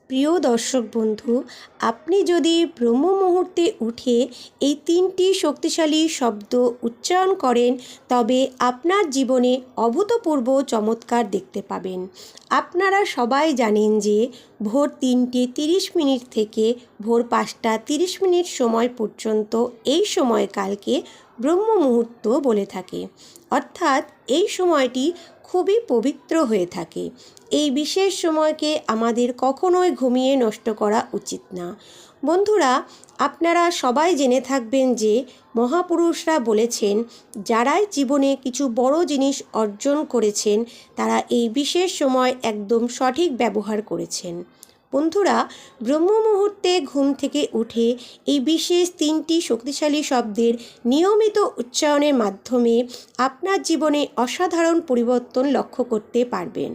প্রিয় দর্শক বন্ধু, আপনি যদি ব্রহ্ম মুহূর্তে উঠে এই 3টি শক্তিশালী শব্দ উচ্চারণ করেন, তবে আপনার জীবনে অভূতপূর্ব চমৎকার দেখতে পাবেন। আপনারা সবাই জানেন যে ভোর 3:30 থেকে ভোর 5:30 সময় পর্যন্ত এই সময়কালকে ব্রহ্ম মুহূর্ত বলে থাকে। অর্থাৎ এই সময়টি খুবই পবিত্র হয়ে থাকে। এই বিশেষ সময়কে আমাদের কখনোই ঘুমিয়ে নষ্ট করা উচিত না। বন্ধুরা, আপনারা সবাই জেনে থাকবেন যে মহাপুরুষরা বলেছেন, যারাই জীবনে কিছু বড় জিনিস অর্জন করেছেন তারা এই বিশেষ সময় একদম সঠিক ব্যবহার করেছেন। বন্ধুরা, ব্রহ্ম মুহূর্তে ঘুম থেকে উঠে এই বিশেষ 3টি শক্তিশালী শব্দের নিয়মিত উচ্চারণের মাধ্যমে আপনার জীবনে অসাধারণ পরিবর্তন লক্ষ্য করতে পারবেন।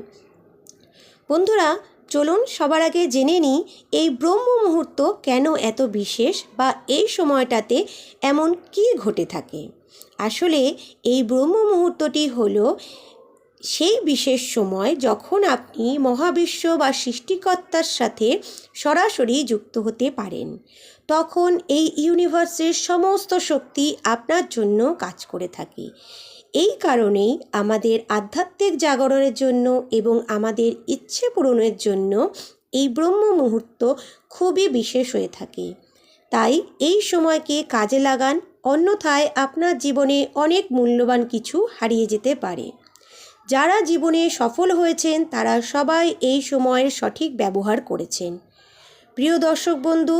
বন্ধুরা, চলুন সবার আগে জেনে নিই এই ব্রহ্ম মুহূর্ত কেন এত বিশেষ, বা এই সময়টাতে এমন কী ঘটে থাকে। আসলে এই ব্রহ্ম মুহূর্তটি হলো সেই বিশেষ সময় যখন আপনি মহাবিশ্ব বা সৃষ্টিকর্তার সাথে সরাসরি যুক্ত হতে পারেন। তখন এই ইউনিভার্সের সমস্ত শক্তি আপনার জন্য কাজ করে থাকে। এই কারণেই আমাদের আধ্যাত্মিক জাগরণের জন্য এবং আমাদের ইচ্ছে পূরণের জন্য এই ব্রহ্ম মুহূর্ত খুবই বিশেষ হয়ে থাকে। তাই এই সময়কে কাজে লাগান, অন্যথায় আপনার জীবনে অনেক মূল্যবান কিছু হারিয়ে যেতে পারে। যারা জীবনে সফল হয়েছেন তারা সবাই এই সময়ের সঠিক ব্যবহার করেছেন। প্রিয় দর্শক বন্ধু,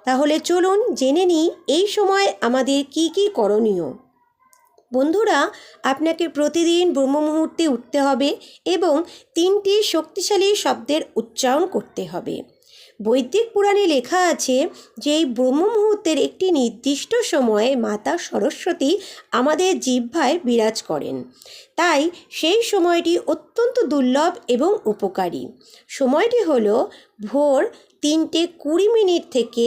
তাহলে চলুন জেনে নিই এই সময় আমাদের কি কি করণীয়। বন্ধুরা, আপনাকে প্রতিদিন ব্রহ্ম মুহূর্তে উঠতে হবে এবং 3টি শক্তিশালী শব্দের উচ্চারণ করতে হবে। বৈদিক পুরাণে লেখা আছে যে এই ব্রহ্ম মুহূর্তের একটি নির্দিষ্ট সময়ে মাতা সরস্বতী আমাদের জিহ্বায় বিরাজ করেন। তাই সেই সময়টি অত্যন্ত দুর্লভ এবং উপকারী। সময়টি হলো ভোর 3:20 থেকে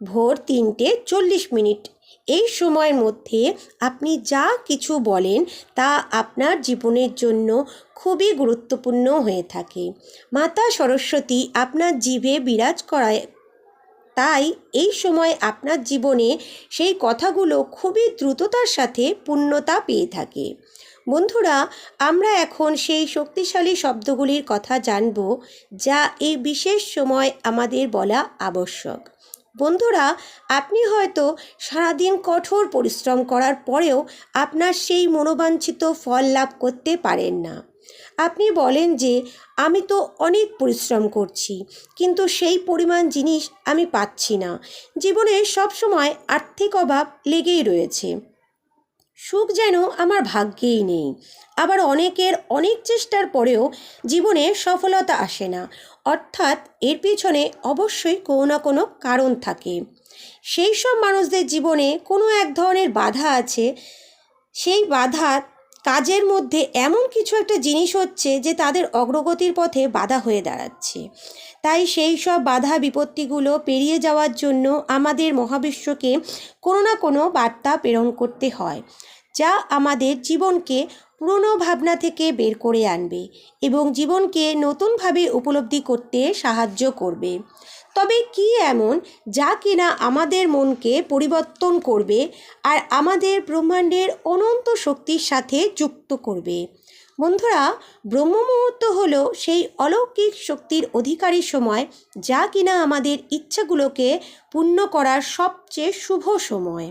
ভোর 3:40। এই সময়ের মধ্যে আপনি যা কিছু বলেন তা আপনার জীবনের জন্য খুবই গুরুত্বপূর্ণ হয়ে থাকে। মাতা সরস্বতী আপনার জিভে বিরাজ করায়, তাই এই সময় আপনার জীবনে সেই কথাগুলো খুবই দ্রুততার সাথে পূর্ণতা পেয়ে থাকে। বন্ধুরা, আমরা এখন সেই শক্তিশালী শব্দগুলির কথা জানব যা এই বিশেষ সময় আমাদের বলা আবশ্যক। বন্ধুরা, আপনি হয়তো সারাদিন কঠোর পরিশ্রম করার পরেও আপনার সেই মনোবাঞ্ছিত ফল লাভ করতে পারেন না। আপনি বলেন যে আমি তো অনেক পরিশ্রম করছি, কিন্তু সেই পরিমাণ জিনিস আমি পাচ্ছি না। জীবনে সবসময় আর্থিক অভাব লেগেই রয়েছে, সুখ যেন আমার ভাগ্যেই নেই। আবার অনেকের অনেক চেষ্টার পরেও জীবনে সফলতা আসে না। অর্থাৎ এর পিছনে অবশ্যই কোনো না কোনো কারণ থাকে। সেই সব মানুষদের জীবনে কোনো এক ধরনের বাধা আছে। সেই বাধা কাজের মধ্যে এমন কিছু একটা জিনিস হচ্ছে যে তাদের অগ্রগতির পথে বাধা হয়ে দাঁড়াচ্ছে। তাই সেই সব বাধা বিপত্তিগুলো পেরিয়ে যাওয়ার জন্য আমাদের মহাবিশ্বকে কোনো না কোনো বার্তা প্রেরণ করতে হয়, যা আমাদের জীবনকে পুরনো ভাবনা থেকে বের করে আনবে এবং জীবনকে নতুনভাবে উপলব্ধি করতে সাহায্য করবে। তবে কি এমন যা কিনা আমাদের মনকে পরিবর্তন করবে আর আমাদের ব্রহ্মাণ্ডের অনন্ত শক্তির সাথে যুক্ত করবে? বন্ধুরা, ব্রহ্ম মুহূর্ত হলো সেই অলৌকিক শক্তির অধিকারী সময় যা কিনা আমাদের ইচ্ছাগুলোকে পূর্ণ করার সবচেয়ে শুভ সময়।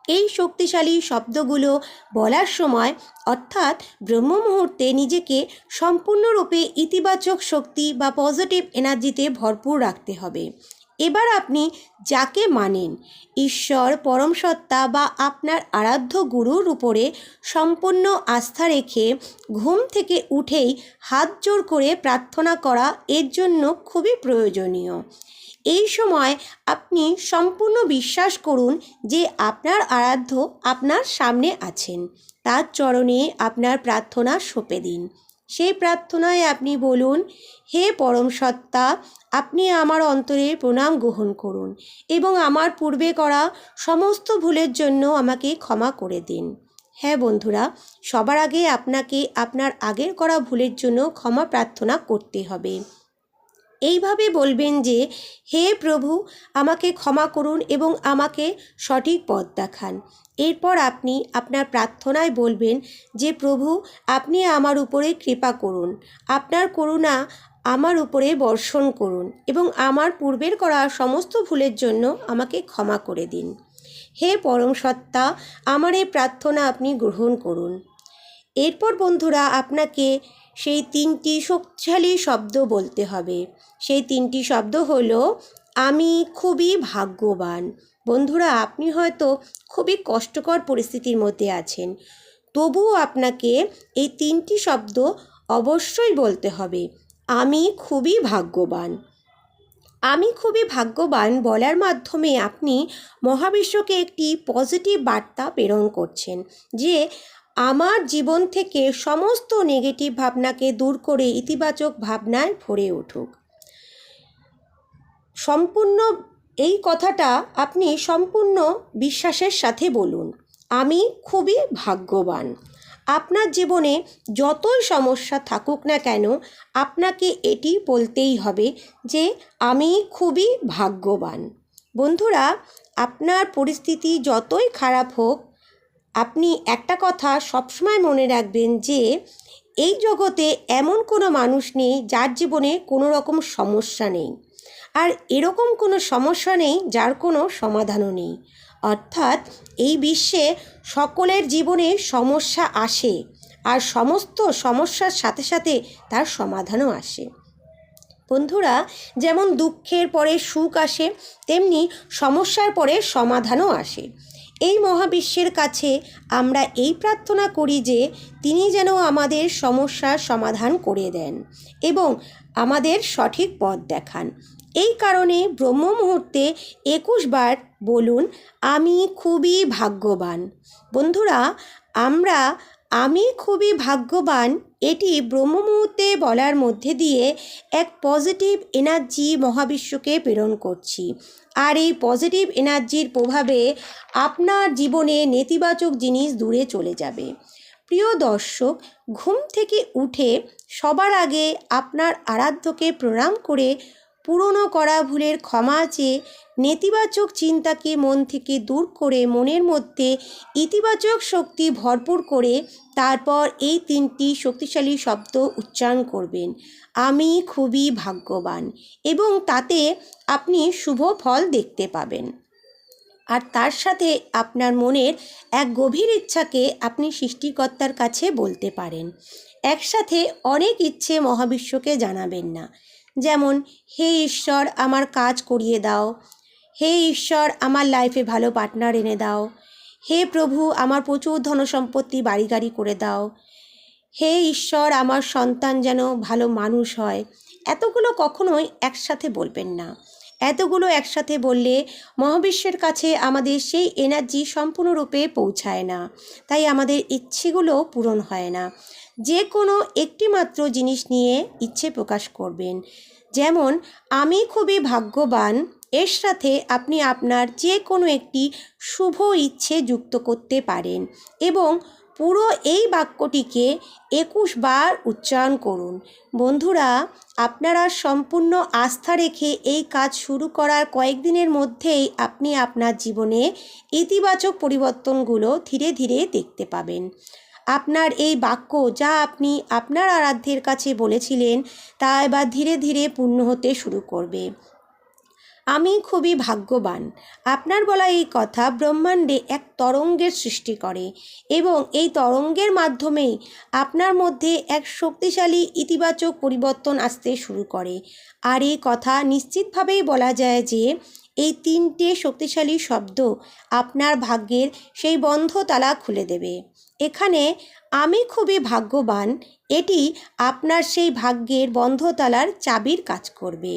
এই শক্তিশালী শব্দগুলো বলার সময়, অর্থাৎ ব্রহ্ম মুহূর্তে নিজেকে সম্পূর্ণরূপে ইতিবাচক শক্তি বা পজিটিভ এনার্জিতে ভরপুর রাখতে হবে। এবার আপনি যাকে মানেন, ঈশ্বর, পরম সত্তা বা আপনার আরাধ্য গুরুর উপরে সম্পূর্ণ আস্থা রেখে ঘুম থেকে উঠেই হাত জোড় করে প্রার্থনা করা এর জন্য খুবই প্রয়োজনীয়। এই সময় আপনি সম্পূর্ণ বিশ্বাস করুন যে আপনার আরাধ্য আপনার সামনে আছেন। তার চরণে আপনার প্রার্থনা সঁপে দিন। সেই প্রার্থনায় আপনি বলুন, হে পরম সত্তা, আপনি আমার অন্তরে প্রণাম গ্রহণ করুন এবং আমার পূর্বে করা সমস্ত ভুলের জন্য আমাকে ক্ষমা করে দিন। হ্যাঁ বন্ধুরা, সবার আগে আপনাকে আপনার আগের করা ভুলের জন্য ক্ষমা প্রার্থনা করতে হবে। এইভাবে বলবেন যে, হে প্রভু, আমাকে ক্ষমা করুন এবং আমাকে সঠিক পথ দেখান। এরপর আপনি আপনার প্রার্থনায় বলবেন যে, প্রভু, আপনি আমার উপরে কৃপা করুন, আপনার করুণা আমার উপরে বর্ষণ করুন এবং আমার পূর্বের করা সমস্ত ভুলের জন্য আমাকে ক্ষমা করে দিন। হে পরম সত্তা, আমার এই প্রার্থনা আপনি গ্রহণ করুন। এরপর বন্ধুরা, আপনাকে সেই 3টি শক্তিশালী শব্দ বলতে হবে। সেই 3টি শব্দ হলো, আমি খুবই ভাগ্যবান। বন্ধুরা, আপনি হয়তো খুবই কষ্টকর পরিস্থিতির মধ্যে আছেন, তবুও আপনাকে এই 3টি শব্দ অবশ্যই বলতে হবে। আমি খুবই ভাগ্যবান। আমি খুবই ভাগ্যবান বলার মাধ্যমে আপনি মহাবিশ্বকে একটি পজিটিভ বার্তা প্রেরণ করছেন যে, আমার জীবন থেকে সমস্ত নেগেটিভ ভাবনাকে দূর করে ইতিবাচক ভাবনায় ভরে উঠুক। সম্পূর্ণ এই কথাটা আপনি সম্পূর্ণ বিশ্বাসের সাথে বলুন, আমি খুবই ভাগ্যবান। আপনার জীবনে যতই সমস্যা থাকুক না কেন, আপনাকে এটি বলতেই হবে যে, আমি খুবই ভাগ্যবান। বন্ধুরা, আপনার পরিস্থিতি যতই খারাপ হোক, আপনি একটা কথা সবসময় মনে রাখবেন যে, এই জগতে এমন কোনো মানুষ নেই যার জীবনে কোনো রকম সমস্যা নেই, আর এরকম কোনো সমস্যা নেই যার কোনো সমাধানও নেই। অর্থাৎ এই বিশ্বে সকলের জীবনে সমস্যা আসে, আর সমস্ত সমস্যার সাথে সাথে তার সমাধানও আসে। বন্ধুরা, যেমন দুঃখের পরে সুখ আসে, তেমনি সমস্যার পরে সমাধানও আসে। এই মহাবিশ্বের কাছে আমরা এই প্রার্থনা করি যে, তিনি যেন আমাদের সমস্যার সমাধান করে দেন এবং আমাদের সঠিক পথ দেখান। এই কারণে ব্রহ্ম মুহূর্তে 21 বার বলুন, আমি খুবই ভাগ্যবান। বন্ধুরা, আমরা আমি খুবই ভাগ্যবান এটি ব্রহ্ম মুহূর্তে বলার মধ্যে দিয়ে এক পজিটিভ এনার্জি মহাবিশ্বকে প্রেরণ করছি, আর এই পজিটিভ এনার্জির প্রভাবে আপনার জীবনে নেতিবাচক জিনিস দূরে চলে যাবে। প্রিয় দর্শক, ঘুম থেকে উঠে সবার আগে আপনার আরাধ্যকে প্রণাম করে পুরনো করা ভুলের ক্ষমা চেয়ে নেতিবাচক চিন্তাকে মন থেকে দূর করে মনের মধ্যে ইতিবাচক শক্তি ভরপুর করে তারপর এই 3টি শক্তিশালী শব্দ উচ্চারণ করবেন, আমি খুবই ভাগ্যবান, এবং তাতে আপনি শুভ ফল দেখতে পাবেন। আর তার সাথে আপনার মনের এক গভীর ইচ্ছাকে আপনি সৃষ্টিকর্তার কাছে বলতে পারেন। একসাথে অনেক ইচ্ছে মহাবিশ্বকে জানাবেন না, যেমন, হে ঈশ্বর, আমার কাজ করিয়ে দাও। হে ঈশ্বর, আমার লাইফে ভালো পার্টনার এনে দাও। হে প্রভু, আমার প্রচুর ধনসম্পত্তি বাড়ি গাড়ি করে দাও। হে ঈশ্বর, আমার সন্তান যেন ভালো মানুষ হয়। এতগুলো কখনোই একসাথে বলবেন না। এতগুলো একসাথে বললে মহাবিশ্বের কাছে আমাদের সেই এনার্জি সম্পূর্ণরূপে পৌঁছায় না, তাই আমাদের ইচ্ছেগুলো পূরণ হয় না। যে কোনো একটি মাত্র জিনিস নিয়ে ইচ্ছে প্রকাশ করবেন, যেমন, আমি খুবই ভাগ্যবান। এর সাথে আপনি আপনার যে কোনো একটি শুভ ইচ্ছে যুক্ত করতে পারেন এবং পুরো এই বাক্যটিকে 21 বার উচ্চারণ করুন। বন্ধুরা, আপনারা সম্পূর্ণ আস্থা রেখে এই কাজ শুরু করার কয়েকদিনের মধ্যেই আপনি আপনার জীবনে ইতিবাচক পরিবর্তনগুলো ধীরে ধীরে দেখতে পাবেন। আপনার এই বাক্য যা আপনি আপনার আরাধ্যের কাছে বলেছিলেন, তা এবার ধীরে ধীরে পূর্ণ হতে শুরু করবে। আমি খুবই ভাগ্যবান। আপনার বলা এই কথা ব্রহ্মাণ্ডে এক তরঙ্গের সৃষ্টি করে এবং এই তরঙ্গের মাধ্যমেই আপনার মধ্যে এক শক্তিশালী ইতিবাচক পরিবর্তন আসতে শুরু করে। আর এই কথা নিশ্চিতভাবেই বলা যায় যে, এই 3টে শক্তিশালী শব্দ আপনার ভাগ্যের সেই বন্ধ তালা খুলে দেবে। এখানে আমি খুবই ভাগ্যবান এটি আপনার সেই ভাগ্যের বন্ধ তালার চাবির কাজ করবে।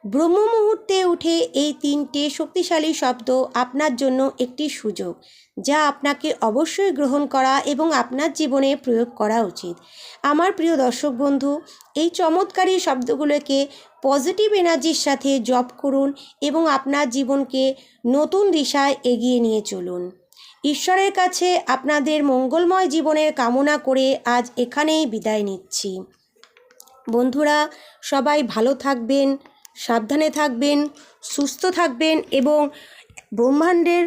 ব্রহ্ম মুহূর্তে উঠে এই 3টে শক্তিশালী শব্দ আপনার জন্য একটি সুযোগ, যা আপনাকে অবশ্যই গ্রহণ করা এবং আপনার জীবনে প্রয়োগ করা উচিত। আমার প্রিয় দর্শক বন্ধু, এই চমৎকারী শব্দগুলোকে পজিটিভ এনার্জির সাথে জপ করুন এবং আপনার জীবনকে নতুন দিশায় এগিয়ে নিয়ে চলুন। ঈশ্বরের কাছে আপনাদের মঙ্গলময় জীবনের কামনা করে আজ এখানেই বিদায় নিচ্ছি। বন্ধুরা, সবাই ভালো থাকবেন, সাবধানে থাকবেন, সুস্থ থাকবেন এবং ব্রহ্মাণ্ডের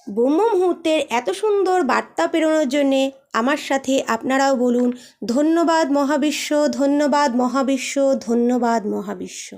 ব্রহ্ম মুহূর্তের এত সুন্দর বার্তা প্রেরণের জন্যে আমার সাথে আপনারাও বলুন ধন্যবাদ মহাবিশ্ব, ধন্যবাদ মহাবিশ্ব, ধন্যবাদ মহাবিশ্ব।